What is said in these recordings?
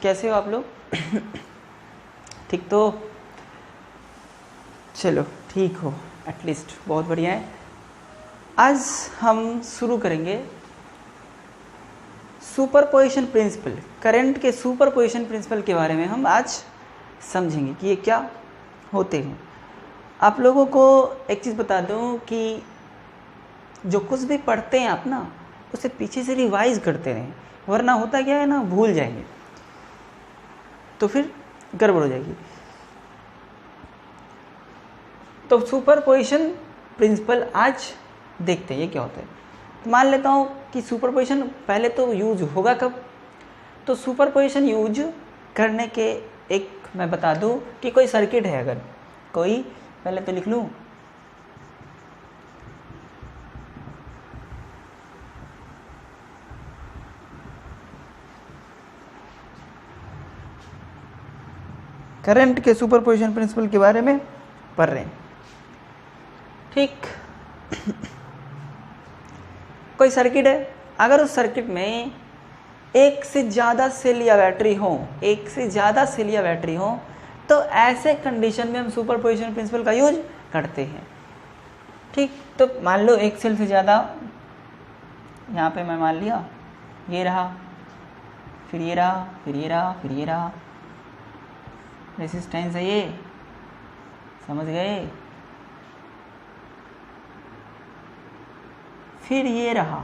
कैसे हो आप लोग? ठीक तो चलो ठीक हो, एटलीस्ट बहुत बढ़िया है। आज हम शुरू करेंगे सुपरपोजिशन प्रिंसिपल, करंट के सुपरपोजिशन प्रिंसिपल के बारे में हम आज समझेंगे कि ये क्या होते हैं। आप लोगों को एक चीज़ बता दूं कि जो कुछ भी पढ़ते हैं आप ना, उसे पीछे से रिवाइज करते रहें, वरना होता क्या है ना, भूल जाएंगे तो फिर गड़बड़ हो जाएगी। तो सुपरपोजिशन प्रिंसिपल आज देखते हैं ये क्या होता है। तो मान लेता हूँ कि सुपरपोजिशन पहले तो यूज होगा कब, तो सुपरपोजिशन यूज करने के एक मैं बता दूँ कि कोई सर्किट है, अगर कोई, पहले तो लिख लूँ, करंट के सुपरपोजिशन प्रिंसिपल के बारे में पढ़ रहे हैं, ठीक। कोई सर्किट है, अगर उस सर्किट में एक से ज़्यादा सेल या बैटरी हो, तो ऐसे कंडीशन में हम सुपरपोजिशन प्रिंसिपल का यूज करते हैं, ठीक। तो मान लो एक सेल से ज़्यादा, यहाँ पे मैं मान लिया ये रहा, फिर ये रहा, फिर ये रहा, फिर ये रहा, रेसिस्टेंस है ये, समझ गए। फिर ये रहा,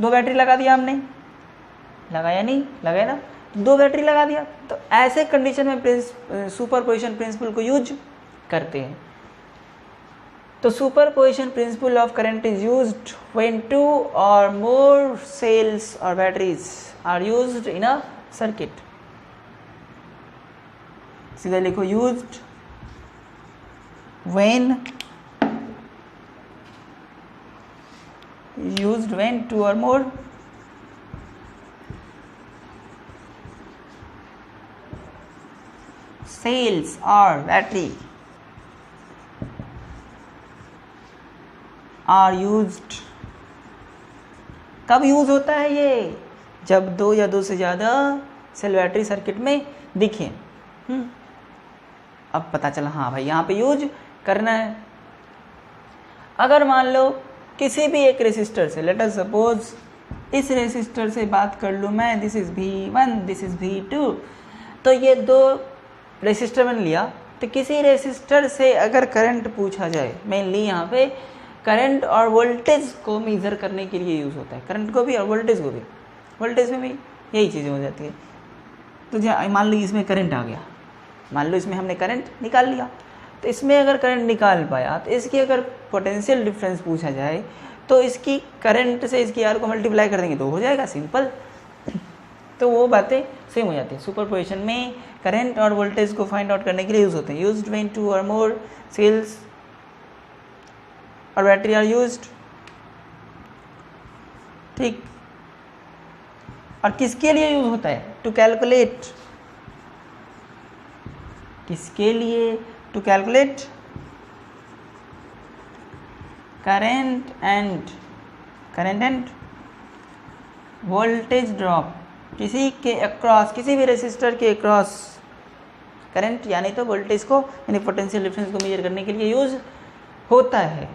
दो बैटरी लगा दिया हमने, लगाया नहीं, लगाया ना, दो बैटरी लगा दिया। तो ऐसे कंडीशन में सुपरपोजिशन प्रिंसिपल को यूज करते हैं। तो superposition principle of current is used when two or more cells or batteries are used in a circuit. सीधा लिखो, used when two or more cells or battery are used। कब use होता है ये? जब दो या दो से ज़्यादा सेल बैटरी सर्किट में दिखे। अब पता चला, हाँ भाई यहाँ पे यूज करना है। अगर मान लो किसी भी एक रेसिस्टर से, लेट अस सपोज इस रेसिस्टर से बात कर लूँ मैं, this is V1, this is V2, तो ये दो रेसिस्टर मैंने लिया। तो किसी रेसिस्टर से अगर करंट पूछा जाए, मेनली यहाँ पे करंट और वोल्टेज को मेजर करने के लिए यूज़ होता है, करंट को भी और वोल्टेज को भी। वोल्टेज में भी यही चीज़ें हो जाती है। तो मान लो इसमें करंट आ गया, मान लो इसमें हमने करंट निकाल लिया, तो इसमें अगर करंट निकाल पाया तो इसकी अगर पोटेंशियल डिफरेंस पूछा जाए तो इसकी करंट से इसकी आर को मल्टीप्लाई कर देंगे तो हो जाएगा, सिंपल। तो वो बातें सेम हो जाती है। सुपरपोजिशन में करंट और वोल्टेज को फाइंड आउट करने के लिए यूज होते हैं। Used when two or more cells और बैटरी आर यूज्ड, ठीक। और किसके लिए यूज होता है? टू कैलकुलेट, किसके लिए? To calculate current and voltage drop, किसी के अक्रॉस, किसी भी रेसिस्टर के अक्रॉस करंट यानी तो वोल्टेज को, यानी पोटेंशियल डिफरेंस को मेजर करने के लिए यूज होता है।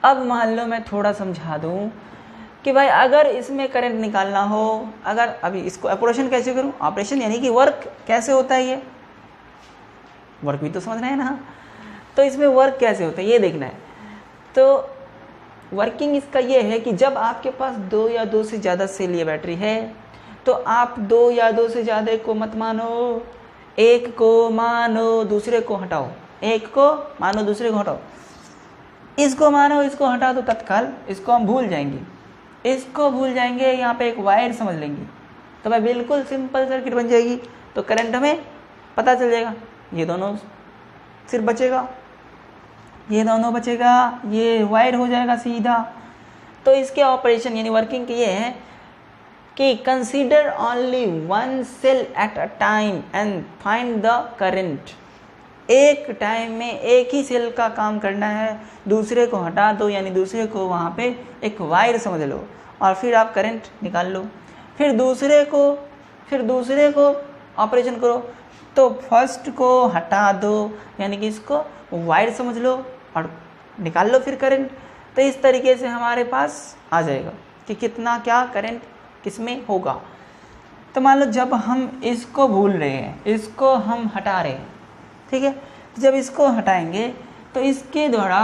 अब मान लो मैं थोड़ा समझा दूं कि भाई अगर इसमें करंट निकालना हो, अगर अभी इसको ऑपरेशन कैसे करूं, ऑपरेशन यानी कि वर्क कैसे होता है, ये वर्क भी तो समझना है ना। तो इसमें वर्क कैसे होता है ये देखना है। तो वर्किंग इसका ये है कि जब आपके पास दो या दो से ज़्यादा सेल या बैटरी है, तो आप दो या दो से ज़्यादा को मत मानो, एक को मानो, दूसरे को हटाओ, एक को मानो, दूसरे को हटाओ, इसको मानो, इसको हटा दो तत्काल, इसको हम भूल जाएंगे, इसको भूल जाएंगे, यहाँ पे एक वायर समझ लेंगे, तो भाई बिल्कुल सिंपल सर्किट बन जाएगी। तो करंट हमें पता चल जाएगा, ये दोनों सिर्फ बचेगा, ये दोनों बचेगा, ये वायर हो जाएगा सीधा। तो इसके ऑपरेशन यानी वर्किंग की ये है कि consider only one cell at a time and find the current. एक टाइम में एक ही सेल का काम करना है, दूसरे को हटा दो, यानी दूसरे को वहाँ पे एक वायर समझ लो और फिर आप करंट निकाल लो। फिर दूसरे को ऑपरेशन करो, तो फर्स्ट को हटा दो, यानी कि इसको वायर समझ लो और निकाल लो फिर करंट। तो इस तरीके से हमारे पास आ जाएगा कि कितना क्या करंट किसमें होगा। तो मान लो जब हम इसको भूल रहे हैं, इसको हम हटा रहे हैं, ठीक है, तो जब इसको हटाएंगे तो इसके द्वारा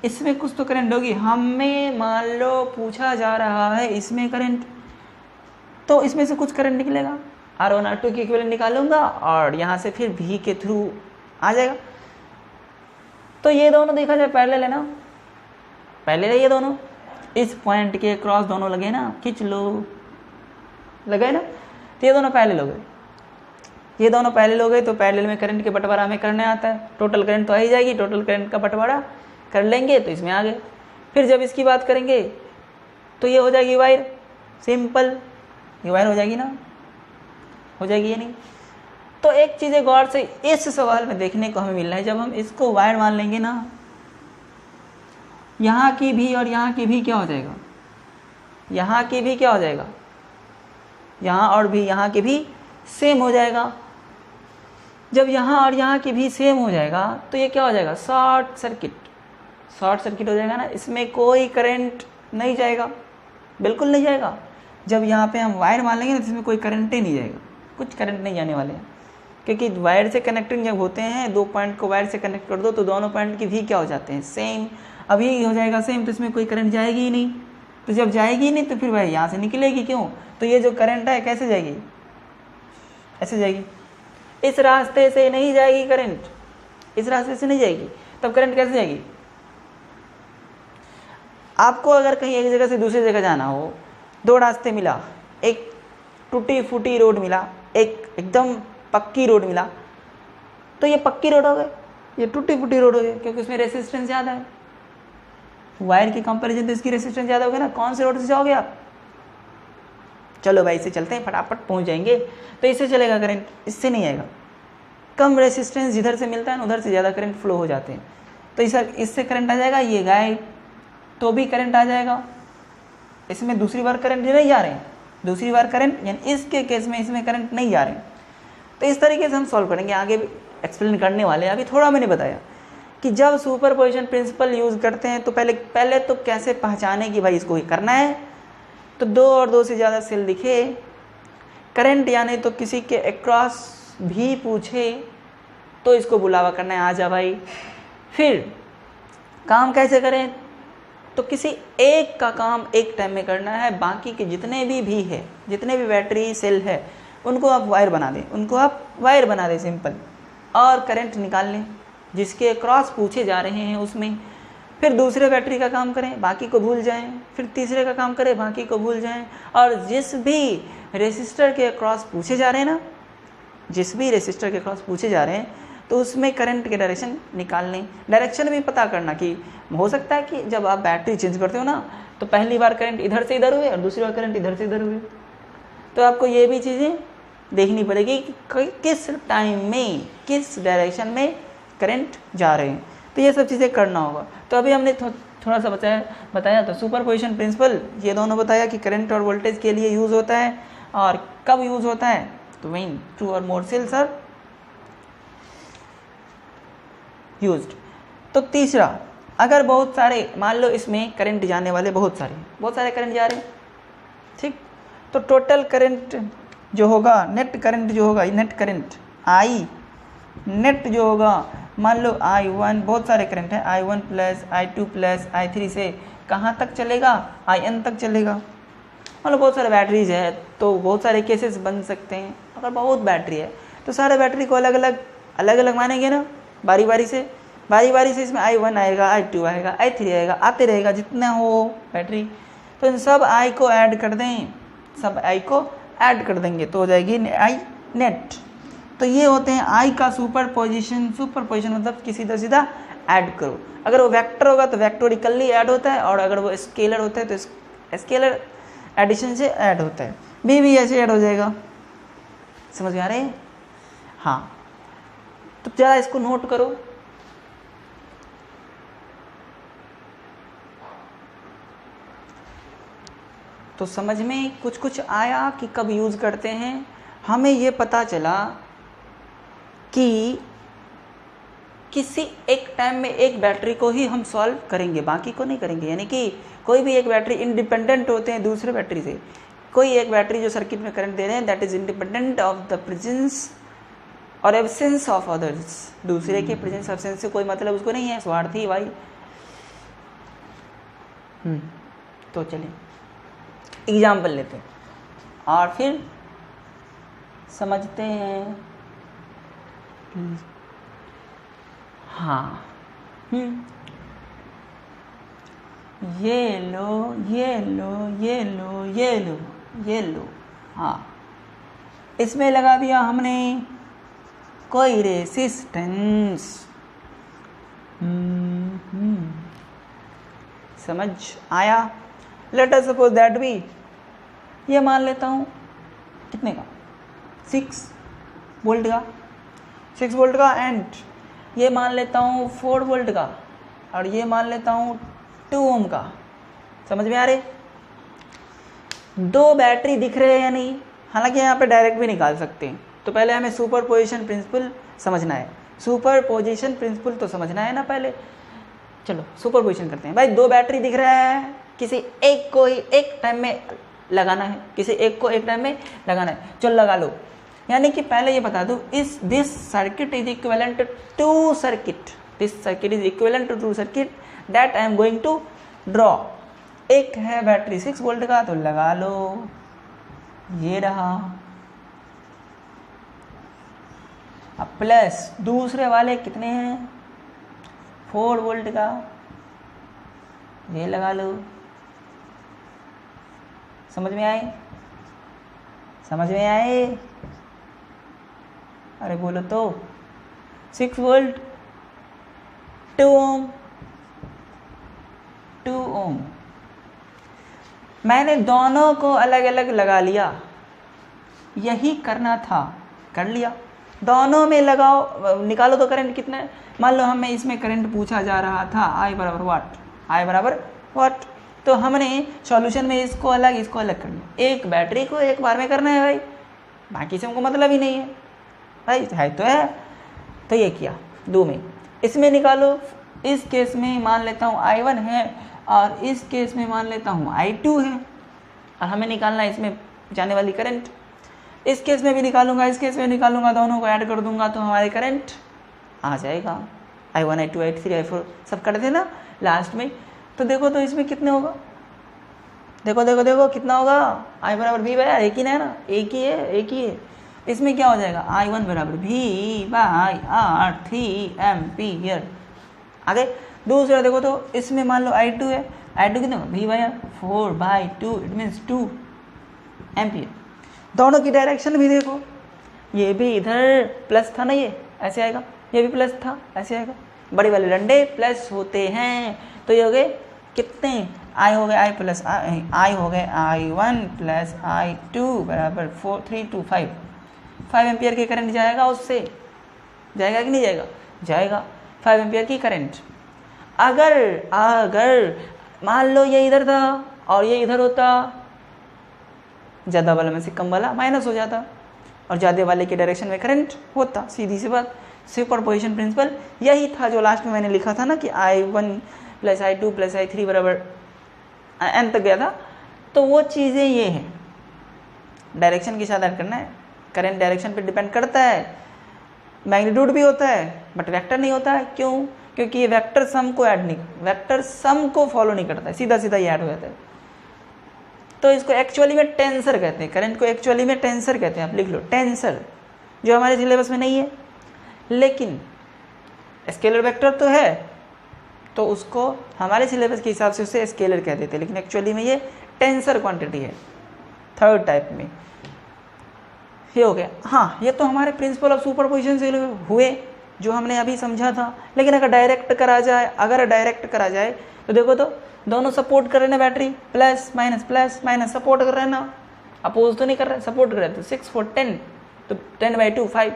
इसमें कुछ तो करंट होगी। हमें मान लो पूछा जा रहा है इसमें करंट, तो इसमें से कुछ करंट निकलेगा, R1 R2 की इक्विवेलेंट निकालूंगा और यहाँ से फिर V के थ्रू आ जाएगा। तो ये दोनों देखा जाए पैरेलल है ना, पैरेलल है ये दोनों, इस पॉइंट के क्रॉस दोनों लगे ना, खींच लो, लगे ना, तो ये दोनों पैरेलल हो गए, ये दोनों पैरेलल हो गए। तो पैरेलल में करंट के बंटवारा हमें करने आता है, टोटल करंट तो आ ही जाएगी, टोटल करंट का बंटवारा कर लेंगे तो इसमें आ गए। फिर जब इसकी बात करेंगे तो ये हो जाएगी वायर, सिंपल, ये वायर हो जाएगी ना, हो जाएगी ये नहीं। तो एक चीज़ गौर से इस सवाल में देखने को हमें मिल रहा है, जब हम इसको वायर मान लेंगे ना, यहाँ की भी और यहाँ की भी क्या हो जाएगा, यहाँ की भी क्या हो जाएगा, यहाँ और भी यहाँ की भी सेम हो जाएगा। जब यहाँ और यहाँ की भी सेम हो जाएगा तो ये क्या हो जाएगा, शॉर्ट सर्किट, शॉर्ट सर्किट हो जाएगा ना, इसमें कोई करंट नहीं जाएगा, बिल्कुल नहीं जाएगा। जब यहाँ पे हम वायर मान लेंगे ना, इसमें कोई करंट ही नहीं जाएगा, कुछ करंट नहीं जाने वाले हैं, क्योंकि वायर से कनेक्टिंग जब होते हैं, दो पॉइंट को वायर से कनेक्ट कर दो तो दोनों पॉइंट की भी क्या हो जाते हैं, सेम। अब ये हो जाएगा सेम, तो इसमें कोई करंट जाएगी ही नहीं। तो जब जाएगी नहीं तो फिर भाई यहाँ से निकलेगी क्यों, तो ये जो करंट है कैसे जाएगी, ऐसे जाएगी, इस रास्ते से नहीं जाएगी करंट, इस रास्ते से नहीं जाएगी। तब करंट कैसे जाएगी, आपको अगर कहीं एक जगह से दूसरी जगह जाना हो, दो रास्ते मिला, एक टूटी फूटी रोड मिला, एक एकदम पक्की रोड मिला, तो ये पक्की रोड हो गई, ये टूटी फूटी रोड हो गई, क्योंकि उसमें रेसिस्टेंस ज़्यादा है। वायर की कंपैरिजन तो इसकी रेसिस्टेंस ज़्यादा होगी ना। कौन से रोड से जाओगे आप, चलो भाई इससे चलते हैं, फटाफट पहुंच जाएंगे, तो इससे चलेगा करंट, इससे नहीं आएगा। कम रेसिस्टेंस जिधर से मिलता है ना, उधर से ज़्यादा करंट फ्लो हो जाते हैं, तो इससे करंट आ जाएगा, ये गाय तो भी करंट आ जाएगा, इसमें दूसरी बार करंट नहीं जा रहे हैं, दूसरी बार करंट, यानी इसके केस में इसमें करंट नहीं जा रहे हैं। तो इस तरीके से हम सॉल्व करेंगे, आगे भी एक्सप्लेन करने वाले हैं। अभी थोड़ा मैंने बताया कि जब सुपरपोजिशन प्रिंसिपल यूज़ करते हैं तो पहले तो कैसे पहचाने कि भाई इसको ही करना है। तो दो और दो से ज़्यादा सेल दिखे, करंट यानी तो किसी के अक्रॉस भी पूछे तो इसको बुलावा करना है, आ जा भाई। फिर काम कैसे करें, तो किसी एक का काम एक टाइम में करना है, बाकी के जितने भी है, जितने भी बैटरी सेल है, उनको आप वायर बना दें, उनको आप वायर बना दें सिंपल, और करंट निकाल लें जिसके क्रॉस पूछे जा रहे हैं उसमें। फिर दूसरे बैटरी का काम करें, बाकी को भूल जाएं, फिर तीसरे का काम करें, बाकी को भूल जाएं, और जिस भी रेसिस्टर के क्रॉस पूछे जा रहे हैं ना, जिस भी रेसिस्टर के क्रॉस पूछे जा रहे हैं, तो उसमें करंट के डायरेक्शन निकाल लें। डायरेक्शन भी पता करना कि हो सकता है कि जब आप बैटरी चेंज करते हो ना, तो पहली बार करंट इधर से इधर हुए और दूसरी बार करंट इधर से इधर हुए, तो आपको ये भी चीज़ें देखनी पड़ेगी कि किस टाइम में किस डायरेक्शन में करंट जा रहे हैं, तो ये सब चीज़ें करना होगा। तो अभी हमने थोड़ा सा बताया तो सुपरपोजिशन प्रिंसिपल ये दोनों बताया कि करंट और वोल्टेज के लिए यूज़ होता है, और कब यूज़ होता है, तो when two or more sales are used. तो तीसरा, अगर बहुत सारे, मान लो इसमें करंट जाने वाले बहुत सारे करंट जा रहे हैं, ठीक, तो टोटल करंट जो होगा, नेट करंट जो होगा, नेट करंट आई नेट जो होगा, मान लो I1, बहुत सारे करंट हैं, I1 plus I2 plus I3 से कहाँ तक चलेगा, IN तक चलेगा। मान लो बहुत सारे बैटरीज है तो बहुत सारे केसेस बन सकते हैं। अगर बहुत बैटरी है तो सारे बैटरी को अलग अलग मानेंगे ना, बारी बारी से इसमें I1 आएगा, I2 आएगा, I3 आएगा, आते रहेगा जितना हो बैटरी। तो इन सब I को ऐड कर दें, सब I को ऐड कर देंगे तो हो जाएगी I नेट। तो ये होते हैं I का सुपरपोजिशन मतलब कि सीधा ऐड करो। अगर वो वेक्टर होगा तो वेक्टोरिकली ऐड होता है, और अगर वो स्केलर होता है तो स्केलर एडिशन से ऐड होता है, भी ऐसे ऐड हो जाएगा। समझ में आ रहे हैं? हाँ, तो जरा इसको नोट करो। तो समझ में कुछ कुछ आया कि कब यूज़ करते हैं। हमें ये पता चला कि किसी एक टाइम में एक बैटरी को ही हम सॉल्व करेंगे, बाकी को नहीं करेंगे। यानी कि कोई भी एक बैटरी इंडिपेंडेंट होते हैं दूसरे बैटरी से। कोई एक बैटरी जो सर्किट में करंट दे रहे हैं that is independent of the presence और एब्सेंस ऑफ अदर्स। दूसरे के प्रेजेंस एब्सेंस से कोई मतलब उसको नहीं है, स्वार्थी भाई। तो चलिए एग्जाम्पल लेते हैं और फिर समझते हैं। हाँ, ये लो, ये लो, ये लो, ये लो, ये लो। हाँ, इसमें लगा दिया हमने कोई रेसिस्टेंस। समझ आया? लेट अस सपोज दैट भी ये मान लेता हूँ कितने का, 6 वोल्ट का, 6 वोल्ट का, एंड ये मान लेता हूँ 4 वोल्ट का, और ये मान लेता हूँ 2 ओम का। समझ में आ रहे? 2 बैटरी दिख रहे हैं या नहीं? हालांकि यहाँ पे डायरेक्ट भी निकाल सकते हैं। तो पहले हमें सुपरपोजिशन प्रिंसिपल समझना है। सुपरपोजिशन प्रिंसिपल तो समझना है ना पहले। चलो सुपरपोजिशन करते हैं। भाई 2 बैटरी दिख रहा है, किसी एक को ही एक टाइम में लगाना है, किसी एक को एक टाइम में लगाना है। चलो लगा लो। यानी कि पहले ये बता दो, इस this circuit is equivalent to circuit, this circuit is equivalent to 2 circuit that I am going to draw. एक है बैटरी 6 वोल्ट का, तो लगा लो, ये रहा। अब प्लस दूसरे वाले कितने हैं, 4 वोल्ट का, ये लगा लो। समझ में आए? समझ में आए? अरे बोलो तो। 6 वोल्ट, 2 ओम, 2 ओम। मैंने दोनों को अलग अलग लगा लिया, यही करना था, कर लिया। दोनों में लगाओ, निकालो तो करंट कितना है। मान लो हमें इसमें करंट पूछा जा रहा था I बराबर वाट, I बराबर वाट। तो हमने सॉल्यूशन में इसको अलग इसको अलग कर लिया। एक बैटरी को एक बार में करना है भाई, बाकी से हमको मतलब ही नहीं है भाई, है तो है। तो ये किया 2 में। इसमें निकालो, इस केस में मान लेता हूँ I1 है और इस केस में मान लेता हूँ I2 है, और हमें निकालना है इसमें जाने वाली करंट। इस केस में भी निकालूंगा, इस केस में निकालूंगा, दोनों को ऐड कर दूंगा तो हमारे करंट आ जाएगा। I1 I2 I3 I4 सब कर देना लास्ट में। तो देखो तो इसमें कितने होगा, देखो देखो देखो कितना होगा। I बराबर V बाय R, एक ही ना, एक ही है, एक ही है। इसमें क्या हो जाएगा, I1 बराबर V बाय R 3 एम्पीयर। आगे दूसरा देखो तो इसमें मान लो I2 है, I2 कितना V by R 4 by 2, it means 2 ampere. दोनों की डायरेक्शन भी देखो, ये भी इधर प्लस था ना, ये ऐसे आएगा, ये भी प्लस था, ऐसे आएगा। बड़े वाले डंडे प्लस होते हैं, तो ये हो गए कितने, I हो गए I प्लस I हो गए I1 प्लस I2 बराबर 4 3 2 5 एम्पियर की करंट जाएगा, उससे जाएगा कि नहीं जाएगा, जाएगा 5 एम्पियर की करंट। अगर मान लो ये इधर था और ये इधर होता, ज़्यादा वाला में से कम वाला माइनस हो जाता और ज़्यादा वाले के डायरेक्शन में करंट होता। सीधी सी बात, सुपरपोजिशन प्रिंसिपल यही था जो लास्ट में मैंने लिखा था ना कि I1 plus I2 plus I3 बराबर n तक गया था। तो वो चीज़ें ये हैं, डायरेक्शन के साथ ऐड करना है। करंट डायरेक्शन पे डिपेंड करता है, मैग्नीट्यूड भी होता है बट वेक्टर नहीं होता है। क्यों? क्योंकि ये वेक्टर सम को ऐड नहीं, वेक्टर सम को फॉलो नहीं करता है, सीधा सीधा ये ऐड हो जाता है। तो इसको एक्चुअली में टेंसर कहते हैं, करंट को एक्चुअली में टेंसर कहते हैं। आप लिख लो टेंसर, जो हमारे सिलेबस में नहीं है, लेकिन स्केलर वेक्टर तो है, तो उसको हमारे सिलेबस के हिसाब से उसे स्केलर कह देते हैं, लेकिन एक्चुअली में ये टेंसर क्वांटिटी है, 3rd टाइप में। ये हो गया। हाँ, ये तो हमारे प्रिंसिपल ऑफ सुपरपोजिशन से हुए जो हमने अभी समझा था। लेकिन अगर डायरेक्ट करा जाए, तो देखो तो दोनों सपोर्ट कर रहे हैं बैटरी, प्लस माइनस सपोर्ट कर रहे हैं ना, अपोज तो नहीं कर रहे, सपोर्ट कर रहे हैं। तो 6 4 10, तो 10/2 5,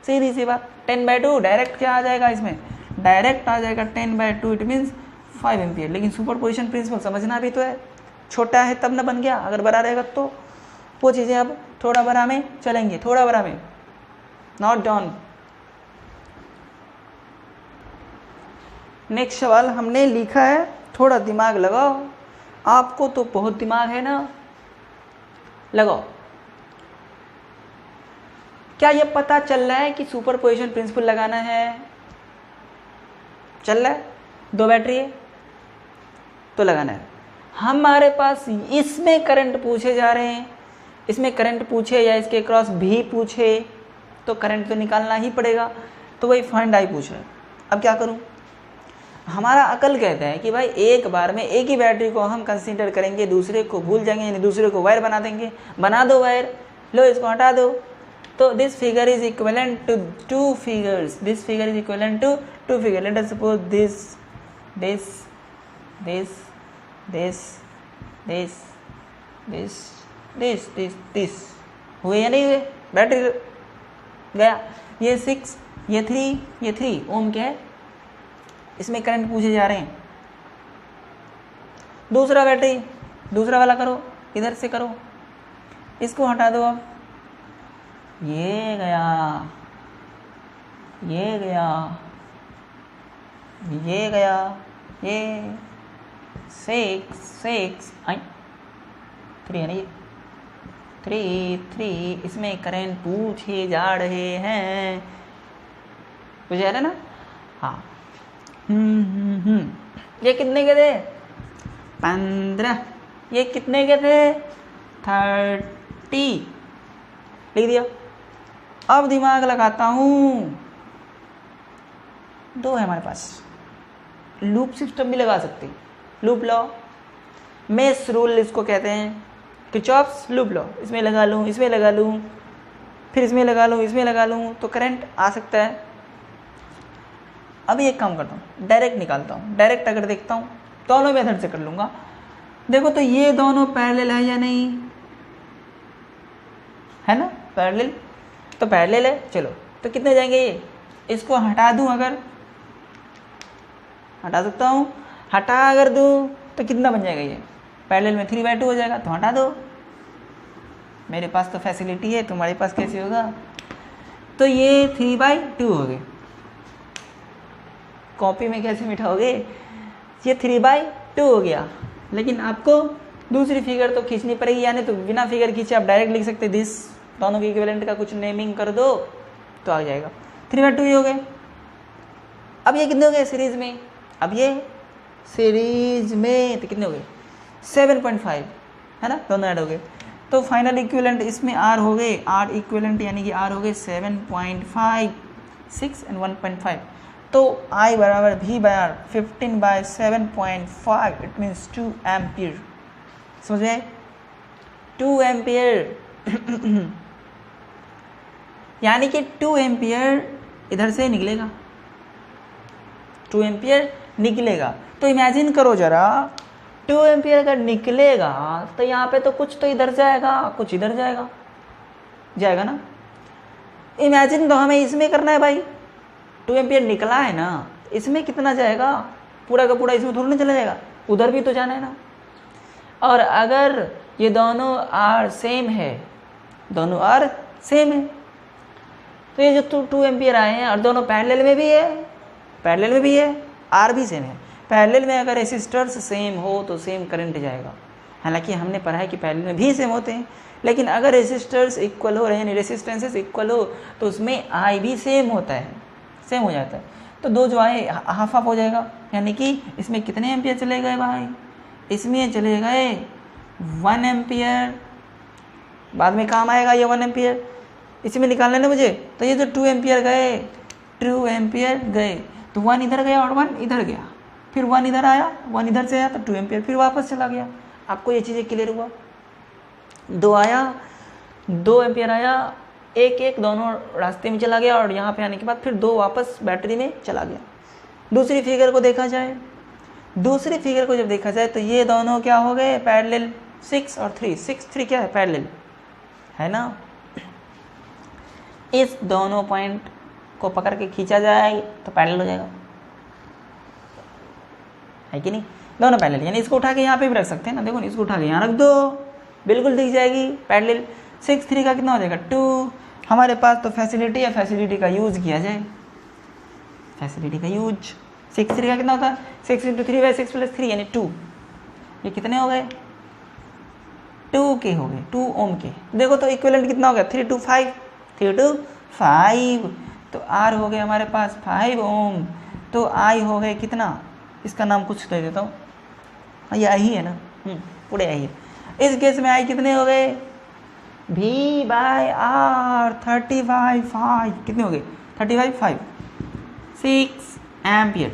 सीधी सी बात, 10/2 डायरेक्ट क्या आ जाएगा इसमें, डायरेक्ट आ जाएगा 10/2, इट मीन्स 5 एम्पियर। लेकिन सुपरपोजिशन प्रिंसिपल समझना भी तो है, छोटा है तब ना बन गया, अगर बड़ा रहेगा तो वो चीज़ें अब थोड़ा बड़ा में चलेंगे, थोड़ा बड़ा में, नॉट डाउन। नेक्स्ट सवाल हमने लिखा है, थोड़ा दिमाग लगाओ, आपको तो बहुत दिमाग है ना, लगाओ। क्या ये पता चल रहा है कि सुपरपोजिशन प्रिंसिपल लगाना है, चल रहा है, 2 बैटरी है तो लगाना है। हमारे पास इसमें करंट पूछे जा रहे हैं, इसमें करंट पूछे या इसके क्रॉस भी पूछे तो करंट तो निकालना ही पड़ेगा, तो वही फाइंड आई पूछा है। अब क्या करूं, हमारा अकल कहता है कि भाई एक बार में एक ही बैटरी को हम कंसीडर करेंगे, दूसरे को भूल जाएंगे, यानी दूसरे को वायर बना देंगे। बना दो वायर, लो इसको हटा दो, तो this figure is equivalent to 2 figures, this figure is equivalent to 2 figure. Let us suppose this this this this this this this this this हुए या नहीं हुए, बैटरी गया। ये 6, ये 3 ओम क्या है, इसमें करंट पूछे जा रहे हैं। दूसरा बैटरी, दूसरा वाला करो, इधर से करो, इसको हटा दो। अब ये गया, ये गया, ये गया, ये 6 आई 3 है ना, ये 3 इसमें करंट पूछे जा रहे हैं, बुझ रहा है ना। हाँ ये कितने के थे, 15, ये कितने के थे, 30, लिख दिया। अब दिमाग लगाता हूँ, 2 है हमारे पास, लूप सिस्टम भी लगा सकते हैं, लूप लॉ, मेश रूल इसको कहते हैं, किरचॉफ्स लूप लॉ। इसमें लगा लूँ, इसमें लगा लूँ, फिर इसमें लगा लूँ, इसमें लगा लूँ, तो करंट आ सकता है। अभी एक काम करता हूँ, डायरेक्ट निकालता हूँ, डायरेक्ट अगर देखता हूँ दोनों मेथड से कर लूँगा। देखो तो ये दोनों पैरेलल है या नहीं, है ना, पैरेलल, तो पैरेलल है। चलो तो कितने जाएंगे ये, इसको हटा दूँ, अगर हटा सकता हूँ, हटा अगर दूँ तो कितना बन जाएगा, ये पैरेलल में 3/2 हो जाएगा, तो हटा दो। मेरे पास तो फैसिलिटी है, तुम्हारे पास कैसे होगा। तो ये 3/2 हो गए, कॉपी में कैसे मिटाओगे, ये 3/2 हो गया। लेकिन आपको दूसरी फिगर तो खींचनी पड़ेगी, यानी तो बिना फिगर खींचे आप डायरेक्ट लिख सकते, दिस, दोनों के इक्विवेलेंट का कुछ नेमिंग कर दो तो आ जाएगा। 3/2 ही हो गए। अब ये कितने हो गए सीरीज में, अब ये सीरीज में तो कितने हो गए, 7.5, है ना, दोनों ऐड हो गए। तो फाइनल इक्विवेलेंट इसमें आर हो गए, आर इक्विवेलेंट यानी कि आर हो गए 7.5, 6 and 1.5। तो I बराबर V बराबर 15/7.5, इट मीन्स 2 एम्पियर। समझ में, 2 एम्पियर यानी कि 2 एम्पियर इधर से निकलेगा, 2 एम्पियर निकलेगा। तो इमेजिन करो जरा, 2 एम्पियर अगर निकलेगा तो यहाँ पे तो कुछ तो इधर जाएगा, कुछ इधर जाएगा, जाएगा ना। इमेजिन तो हमें इसमें करना है भाई, 2 एम्पियर निकला है ना, इसमें कितना जाएगा, पूरा का पूरा इसमें थोड़ा ना चला जाएगा, उधर भी तो जाना है ना। और अगर ये दोनों आर सेम है, दोनों आर सेम है, तो ये जो 2 एम्पियर आए हैं और दोनों पैरेलल में भी है, पैरेलल में भी है, आर भी सेम है। पैरेलल में अगर रेसिस्टर्स सेम हो तो सेम करंट जाएगा। हालांकि हमने पढ़ा है कि पैरेलल में भी सेम होते हैं, लेकिन अगर रेसिस्टर्स इक्वल हो, यानी रेसिस्टेंसेस इक्वल हो, तो उसमें आई भी सेम होता है, सेम हो जाता है। तो दो जो आए हाफ हाफ हो जाएगा, यानी कि इसमें कितने एम्पियर चले गए भाई, इसमें चले गए 1 एम्पियर, बाद में काम आएगा ये 1 एम्पियर, इसी में निकालना है ना मुझे। तो ये जो 2 एम्पियर गए, 2 एम्पियर गए, तो 1 इधर गया और 1 इधर गया, फिर 1 इधर आया, 1 इधर से आया, तो 2 एम्पियर फिर वापस चला गया। आपको ये चीज़ें क्लियर हुआ, 2 आया, 2 एम्पियर आया, एक दोनों रास्ते में चला गया, और यहाँ पे आने के बाद फिर 2 वापस बैटरी में चला गया। दूसरी फिगर को देखा जाए, दूसरी फिगर को जब देखा जाए तो ये दोनों क्या हो गए, पैरेलल, 6 और 3, 6 3 क्या है, पैरेलल है ना। इस दोनों पॉइंट को पकड़ के खींचा जाए तो पैरेलल हो जाएगा, है कि नहीं? दोनों पैरेलल, यानी इसको उठा के यहाँ पे भी रख सकते हैं ना, देखो इसको उठा के यहाँ रख दो, बिल्कुल दिख जाएगी पैरेलल। 6 3 का कितना हो जाएगा 2। हमारे पास तो फैसिलिटी है, फैसिलिटी का यूज़ किया जाए, फैसिलिटी का यूज। 6 3 का कितना होता है 6 × 3 = 6 + 3 यानी 2। ये कितने हो गए 2 के हो गए, 2 ओम के। देखो तो इक्विवेलेंट कितना हो गया 3 2 5, 3 2 5। तो R हो गए हमारे पास 5 ओम। तो I हो गए कितना, इसका नाम कुछ दे देता हूँ, ये I ही है ना, पूरे I है। इस केस में I कितने हो गए V/R 35 5, कितने हो गए 35 5, 6 एम्पियर।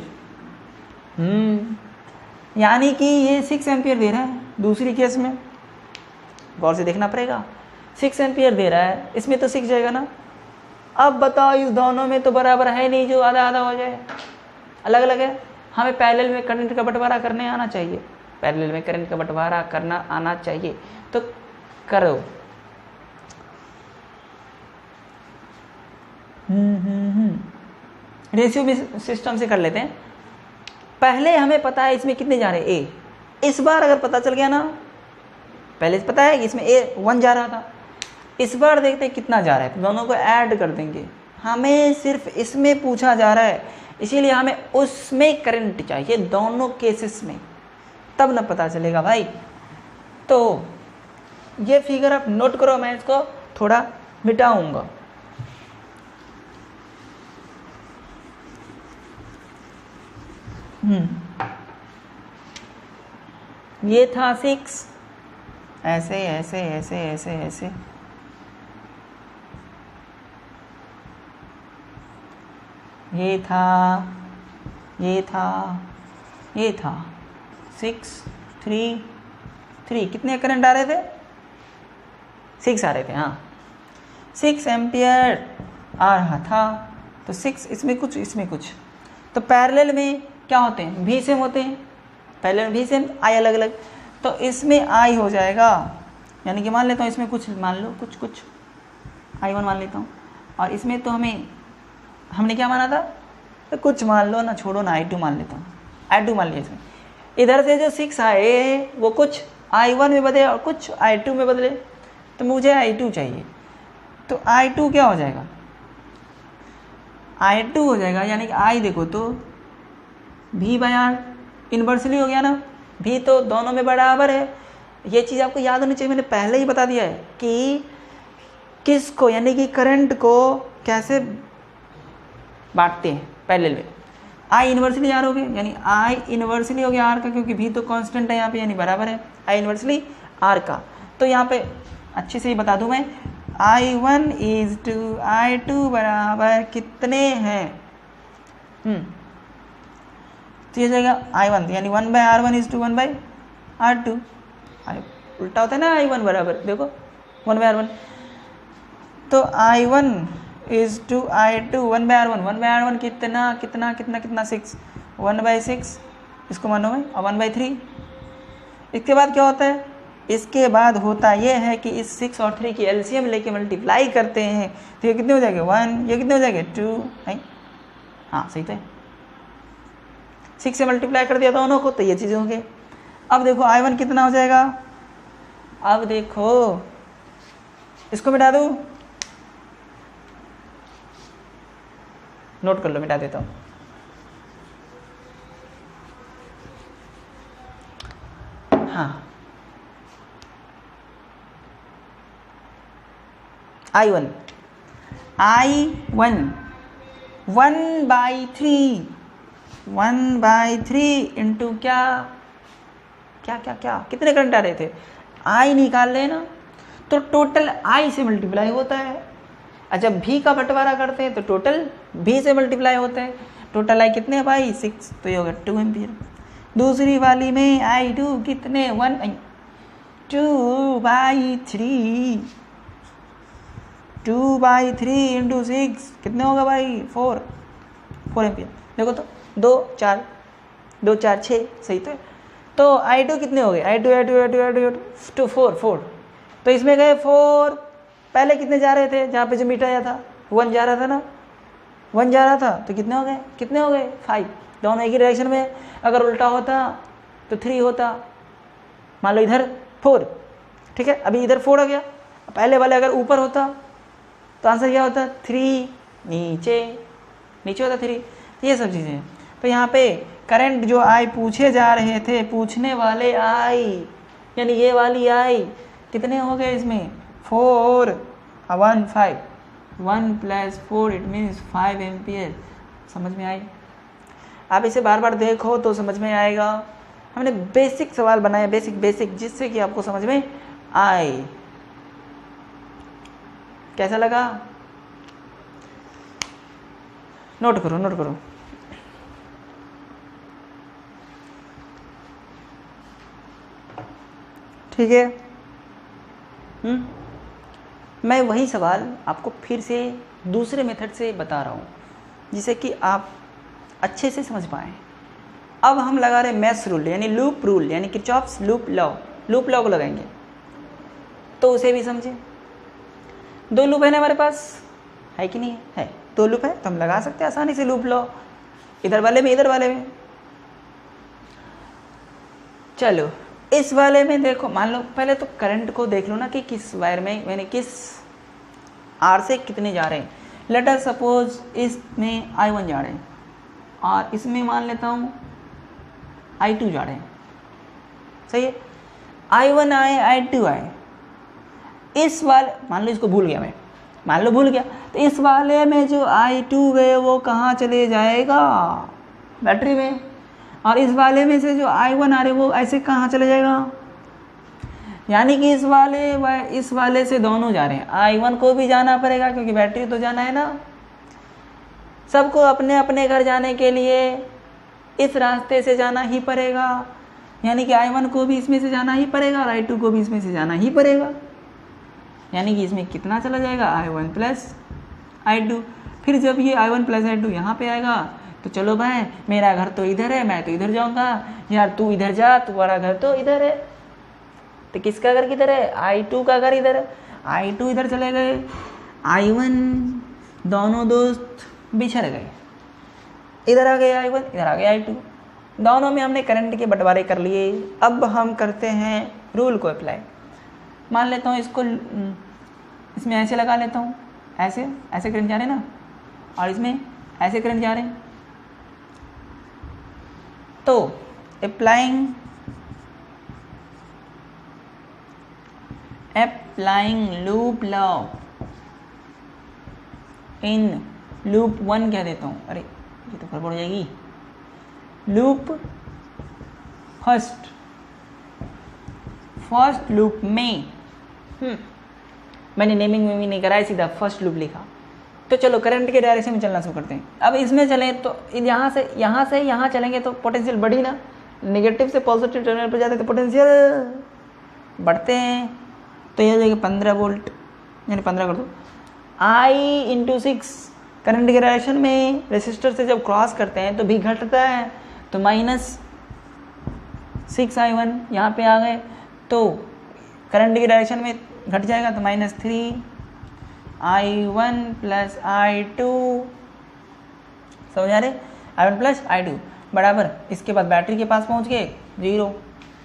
यानी कि ये 6 एम्पियर दे रहा है। दूसरी केस में गौर से देखना पड़ेगा, 6 एम्पियर दे रहा है, इसमें तो 6 जाएगा ना। अब बताओ इस दोनों में तो बराबर है नहीं जो आधा आधा हो जाए, अलग अलग है। हमें पैरेलल में करंट का बंटवारा करने आना चाहिए, पैरेलल में करंट का बंटवारा करना आना चाहिए, तो करो। रेशियो भी सिस्टम से कर लेते हैं। पहले हमें पता है इसमें कितने जा रहे हैं ए, इस बार अगर पता चल गया ना, पहले पता है इसमें ए 1 जा रहा था, इस बार देखते हैं कितना जा रहा है, तो दोनों को ऐड कर देंगे। हमें सिर्फ इसमें पूछा जा रहा है, इसीलिए हमें उसमें करंट चाहिए दोनों केसेस में, तब ना पता चलेगा भाई। तो ये फिगर आप नोट करो, मैं इसको थोड़ा मिटाऊंगा। ये था 6, ऐसे ऐसे ऐसे ऐसे ऐसे, ये था ये था ये था 6 3 3, कितने करंट आ रहे थे 6 आ रहे थे, हाँ 6 एम्पियर आ रहा था। तो 6 इसमें कुछ इसमें कुछ, तो पैरेलल में क्या होते हैं भी सेम होते हैं, पैरेलल भी सेम आई अलग अलग, तो इसमें आई हो जाएगा, यानी कि मान लेता हूँ इसमें कुछ मान लो कुछ कुछ I1 मान लेता हूँ, और इसमें तो हमने क्या माना था, तो कुछ मान लो ना, छोड़ो ना, I2 मान लेता हूँ, I2 मान लिया इसमें। इधर से जो 6 आए वो कुछ I1 में बदले और कुछ I2 में बदले, तो मुझे I2 चाहिए। तो I2 क्या हो जाएगा I2 हो जाएगा, यानी कि I देखो तो V/R इन्वर्सली हो गया ना, V तो दोनों में बराबर है। ये चीज़ आपको याद होनी चाहिए, मैंने पहले ही बता दिया है कि किसको, यानी कि करंट को कैसे बांटते हैं पैरेलल में। I इन्वर्सली R हो गया, यानी I इन्वर्सली हो गया R का, क्योंकि V तो कांस्टेंट है यहाँ पे, यानी बराबर है I इन्वर्सली R का। तो यहाँ पे अच्छे से ही बता दूँ मैं, I1 is to I2 बराबर कितने हैं, तो ये जाएगा I1, यानी 1/R1 is to 1/R2। उल्टा होता है ना I1 बराबर, देखो 1/R1, तो I1 is to I2 1/R1, 1/R1 कितना कितना कितना कितना 6, 1/6 इसको मानो भाई, और 1/3। इसके बाद क्या होता है, इसके बाद होता यह है कि इस 6 और 3 की एलसीएम लेके मल्टीप्लाई करते हैं, तो ये कितने हो जाएंगे 1, ये कितने हो जाएंगे 2, नहीं हाँ सही तो है, 6 से मल्टीप्लाई कर दिया दोनों को, तो ये चीज़ें होंगे। अब देखो I1 कितना हो जाएगा, अब देखो इसको मिटा दूँ, नोट कर लो, मिटा देता हूँ। हाँ I1 1/3 इंटू क्या क्या क्या क्या कितने करंट आ रहे थे, I निकाल लेना, तो टोटल I से मल्टीप्लाई होता है। अच्छा V का बंटवारा करते हैं तो टोटल V से मल्टीप्लाई होता है। टोटल I कितने भाई 6, तो ये होगा 2 एम्पियर। दूसरी वाली में I2 कितने 2/3 इंटू 6 कितने होगा भाई 4 एम्पियर। देखो तो 2 4 6 सही तो है। तो I2 कितने हो गए, I2 4, तो इसमें गए 4, पहले कितने जा रहे थे जहाँ पे जो मिटाया था 1 जा रहा था ना, 1 जा रहा था तो कितने हो गए 5, दोनों एक ही डायरेक्शन में। अगर उल्टा होता तो 3 होता, मान लो इधर 4, ठीक है, अभी इधर 4 हो गया। पहले वाले अगर ऊपर होता तो आंसर क्या होता, 3, नीचे होता 3। तो ये सब चीज़ें, तो यहाँ पे करंट जो आई पूछे जा रहे थे, पूछने वाले आई यानी ये वाली आई कितने हो गए इसमें 4, 1 5, 1 + 4 इट मीन्स 5 एम्पियर। समझ में आई? आप इसे बार बार देखो तो समझ में आएगा। हमने बेसिक सवाल बनाए, बेसिक जिससे कि आपको समझ में आए। कैसा लगा? नोट करो। ठीक है। मैं वही सवाल आपको फिर से दूसरे मेथड से बता रहा हूँ जिससे कि आप अच्छे से समझ पाएँ। अब हम लगा रहे मैश रूल यानी लूप रूल यानी किरचॉफ्स लूप लॉ को लगाएंगे, तो उसे भी समझें। 2 लूप है ना हमारे पास, है कि नहीं है? 2 लूप है तो हम लगा सकते हैं आसानी से लूप लॉ, इधर वाले में। चलो इस वाले में देखो, मान लो पहले तो करंट को देख लो ना कि किस वायर में यानी किस आर से कितने जा रहे हैं। लेट अस सपोज इसमें I1 जा रहे हैं और इसमें मान लेता हूँ I2 जा रहे हैं। सही है, I1 आए I2 आए। इस वाले मान लो इसको भूल गया तो इस वाले में जो I2 गए वो कहाँ चले जाएगा, बैटरी में। और इस वाले में से जो I1 आ रहे वो ऐसे कहाँ चले जाएगा, यानी कि इस वाले से दोनों जा रहे हैं। I1 को भी जाना पड़ेगा क्योंकि बैटरी तो जाना है ना। सबको अपने अपने घर जाने के लिए इस रास्ते से जाना ही पड़ेगा, यानी कि I1 को भी इसमें से जाना ही पड़ेगा और I2 को भी इसमें से जाना ही पड़ेगा। यानी कि इसमें कितना चला जाएगा, I1 + I2। फिर जब ये I1 + I2 यहाँ पे आएगा तो चलो भाई, मेरा घर तो इधर है, मैं तो इधर जाऊँगा, यार तू इधर जा, तुम्हारा घर तो इधर है। तो किसका घर किधर है, I2 का घर इधर है। I2 इधर चले गए, I1 दोनों दोस्त बिछड़ गए, इधर आ गया I1, इधर आ गया I2। दोनों में हमने करंट के बंटवारे कर लिए। अब हम करते हैं रूल को अप्लाई। मान लेता हूँ इसको, इसमें ऐसे लगा लेता हूँ, ऐसे करंट जा रहे हैं ना, और इसमें ऐसे करंट जा रहे हैं। तो applying loop law in loop 1 क्या देता हूँ, अरे ये तो गड़बड़ हो जाएगी। लूप फर्स्ट लूप में मैंने नेमिंग में भी नहीं कराया, सीधा फर्स्ट लूप लिखा। तो चलो करंट के डायरेक्शन में चलना शुरू करते हैं। अब इसमें चलें तो यहाँ से यहाँ चलेंगे तो पोटेंशियल बढ़ी ना, नेगेटिव से पॉजिटिव टर्मिनल पर जाते हैं तो पोटेंशियल बढ़ते हैं। तो ये हो जाएगा 15 वोल्ट, यानी 15 कर दो। I × 6 करंट के डायरेक्शन में रेसिस्टर से जब क्रॉस करते हैं तो भी घटता है, तो -6I1 यहाँ पे आ गए तो करंट के डायरेक्शन में घट जाएगा, तो -3I1 + I2। समझ आ रहे, I1 + I2 बराबर। इसके बाद बैटरी के पास पहुँच गए 0।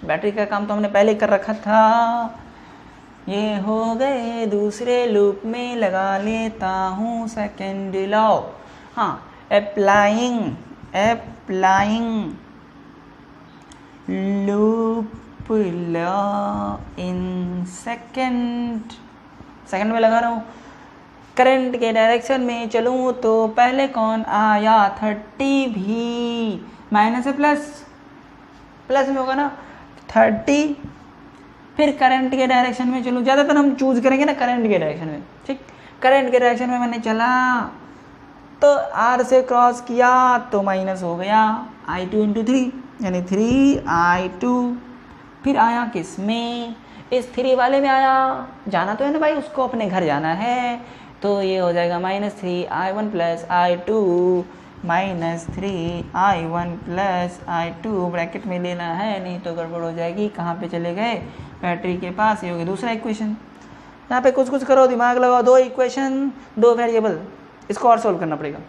बैटरी का काम तो हमने पहले कर रखा था। ये हो गए दूसरे लूप में लगा लेता हूँ सेकेंड लॉ। हाँ, applying loop law in second में लगा रहा हूँ। करंट के डायरेक्शन में चलूँ तो पहले कौन आया, 30 भी माइनस है प्लस में होगा ना 30। फिर करंट के डायरेक्शन में चलूँ, ज़्यादातर हम चूज करेंगे ना करंट के डायरेक्शन में, ठीक। करंट के डायरेक्शन में मैंने चला तो R से क्रॉस किया तो माइनस हो गया I2 × 3 यानी 3I2। फिर आया किस में, इस 3 वाले में आया, जाना तो है ना भाई, उसको अपने घर जाना है। तो ये हो जाएगा -3I1 + I2 -3I1 + I2 bracket में लेना है, नहीं तो गड़बड़ हो जाएगी। कहाँ पे चले गए, बैटरी के पास। ये हो गया दूसरा इक्वेशन। यहाँ पे कुछ कुछ करो, दिमाग लगाओ। 2 इक्वेशन 2 वेरिएबल, इसको और सॉल्व करना पड़ेगा।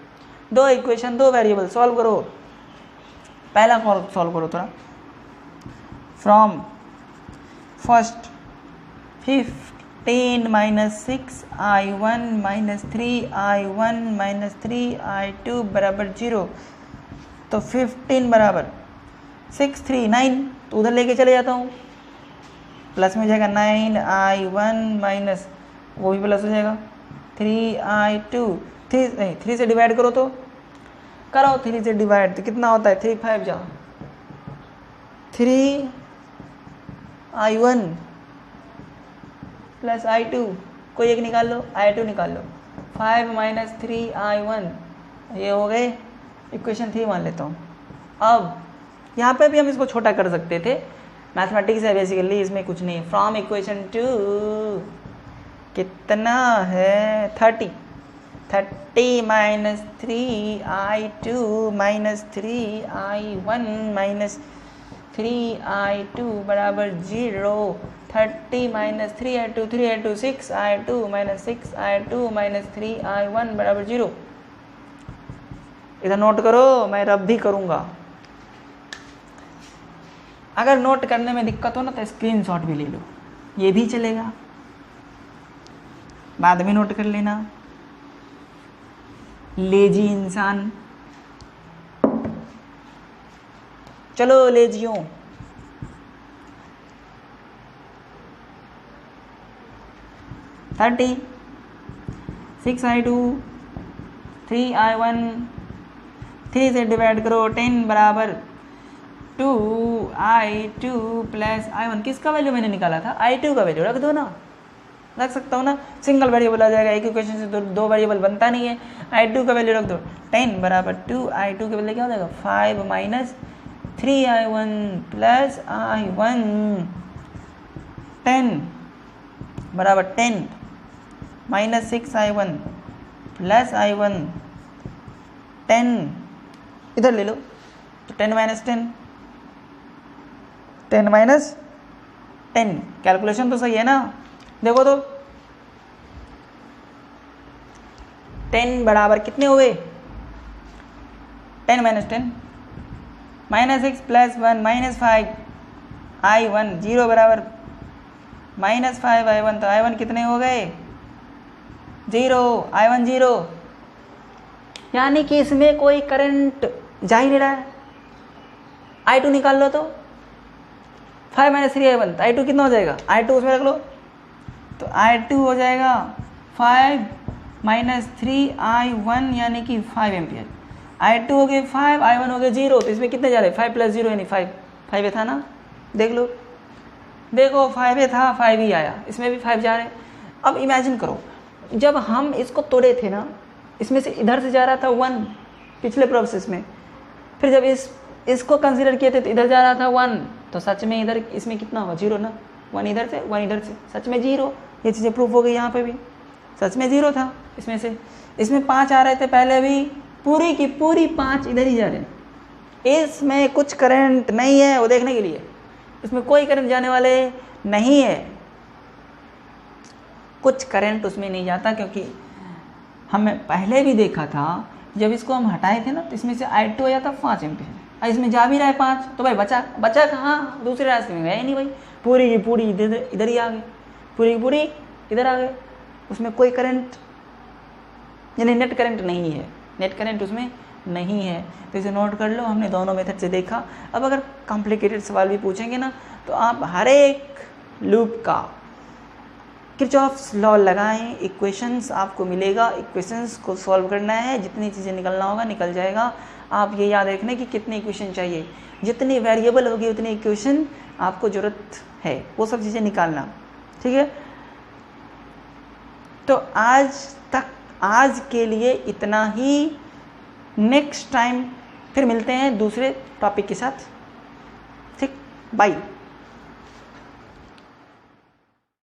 2 इक्वेशन 2 वेरिएबल सॉल्व करो। पहला सॉल्व करो थोड़ा। From first 15 - 6i1 - 3i1 - 3i2 बराबर 0। तो 15 बराबर 6 3 9, तो उधर लेके चले जाता हूँ, प्लस में हो जाएगा 9i1 माइनस, वो भी प्लस हो जाएगा 3i2। 3 से डिवाइड करो, तो करो 3 से डिवाइड, तो कितना होता है 3 5 जा 3i1 प्लस i2, कोई एक निकाल लो, i2 निकाल लो। 5 - 3i1, ये हो गए इक्वेशन 3 मान लेता हूँ। अब यहाँ पे भी हम इसको छोटा कर सकते थे, मैथमेटिक्स है बेसिकली, इसमें कुछ नहीं है। फ्रॉम इक्वेशन 2 कितना है 30 - 3i2 - 3i1 - 3i2 बराबर 0। 30 - 3i2 3i2 6i2 - 6i2 - 3i1 बराबर 0। इधर नोट करो, मैं रब भी करूँगा। अगर नोट करने में दिक्कत हो ना तो स्क्रीनशॉट भी ले लो, ये भी चलेगा, बाद में नोट कर लेना। लेजी इंसान, चलो लेजियो। थर्टी 6i2 3i1, 3 से डिवाइड करो, 10 बराबर 2i2 प्लस i1। किसका वैल्यू मैंने निकाला था, i2 का वैल्यू रख दो ना, रख सकता हूँ ना, सिंगल वेरिएबल आ जाएगा। एक इक्वेशन से दो वेरिएबल बनता नहीं है। i2 का वैल्यू रख दो, 10 बराबर 2i2 के वैल्यू क्या हो जाएगा 5 माइनस 3i1 प्लस i1। 10 बराबर 10 माइनस 6i1 प्लस i1। 10 इधर ले लो, तो 10 माइनस 10, 10 माइनस 10, कैलकुलेशन तो सही है ना, देखो तो 10 बराबर कितने हुए 10 minus 10 minus 6 plus 1 minus 5i1, 0 बराबर माइनस 5i1, तो i1 कितने हो गए 0, i1 0, यानी कि इसमें कोई करंट जा ही नहीं रहा है। i2 निकाल लो, तो 5 माइनस 3i1, तो i2 कितना हो जाएगा, i2 उसमें रख लो, तो i2 हो जाएगा 5 माइनस 3i1 यानी कि 5 एम्पियर। i2 हो गए 5, i1 हो गए 0, तो इसमें कितने जा रहे 5 प्लस 0 यानी 5, 5 था ना, देख लो, देखो 5 था, 5 ही आया, इसमें भी 5 जा रहे। अब इमेजिन करो, जब हम इसको तोड़े थे ना, इसमें से इधर से जा रहा था 1 पिछले प्रोसेस में, फिर जब इसको कंसीडर किए थे तो इधर जा रहा था 1, तो सच में इधर इसमें कितना होगा 0 ना, 1 इधर से 1 इधर से, सच में 0। ये चीज़ें प्रूफ हो गई, यहाँ पे भी सच में 0 था। इसमें से इसमें 5 आ रहे थे पहले भी, पूरी की पूरी 5 इधर ही जा रहे हैं। इसमें कुछ करंट नहीं है, वो देखने के लिए, इसमें कोई करंट जाने वाले नहीं है, कुछ करंट उसमें नहीं जाता, क्योंकि हमें पहले भी देखा था जब इसको हम हटाए थे ना, तो इसमें से i2 हो जाता 5 एम्पियर, इसमें जा भी रहा है 5, तो भाई बचा कहाँ, दूसरे रास्ते में गए नहीं भाई, पूरी की पूरी इधर ही आ गई, पूरी की पूरी इधर आ गए, उसमें कोई करंट यानी नेट करंट नहीं है, नेट करंट उसमें नहीं है। तो इसे नोट कर लो, हमने दोनों मेथड से देखा। अब अगर कॉम्प्लिकेटेड सवाल भी पूछेंगे ना, तो आप हर एक लूप का किरचॉफ्स लॉ लगाएं, इक्वेशंस आपको मिलेगा, इक्वेशंस को सॉल्व करना है, जितनी चीज़ें निकलना होगा निकल जाएगा। आप ये याद रखना कि कितनी इक्वेशन चाहिए, जितनी वेरिएबल होगी उतनी इक्वेशन आपको ज़रूरत है, वो सब चीज़ें निकालना, ठीक है। तो आज के लिए इतना ही, नेक्स्ट टाइम फिर मिलते हैं दूसरे टॉपिक के साथ, ठीक, बाय।